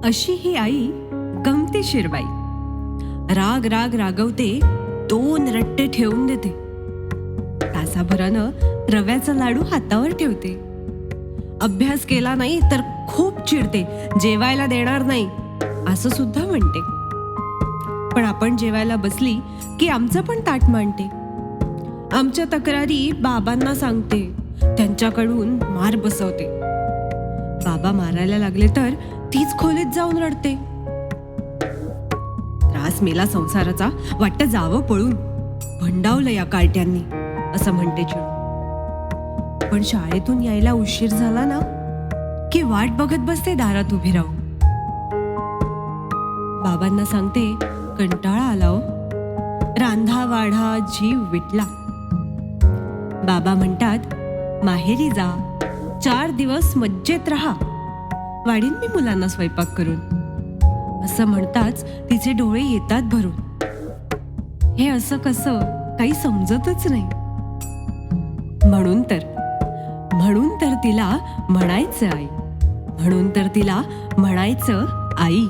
अशी ही आई गमतीशीर बाई. राग राग रागवते, 2 रट्टे ठेवून देते. तासाभरानं रव्याचा लाडू हातावर ठेवते. अभ्यास केला नाही तर खूप चिडते, जेवायला देणार नाही असं सुद्धा म्हणते. पण आपण जेवायला बसली की आमचं पण ताट मांडते. आमच्या तक्रारी बाबांना सांगते, त्यांच्याकडून मार बसवते. बाबा मारायला लागले तर तीच खोलीत जाऊन रडते. त्रास मेला संसाराचा, वाटतं जावं पळून, भंडावलं या कार्ट्यांनी असं म्हणते चिडून. पण शाळेतून यायला उशीर झाला ना की वाट बघत बसते दारात उभी राहून. बाबांना सांगते, कंटाळा आला हो, रांधा वाढा जीव विटला. बाबा म्हणतात, माहेरी जा, 4 दिवस मज्जेत राहा, वाढीन मी मुलांना स्वयंपाक करून. असं म्हणताच तिचे डोळे येतात भरून. हे असं कसं काही समजतच नाही. म्हणून तर तिला म्हणायचं आई, म्हणून तर तिला म्हणायचं आई.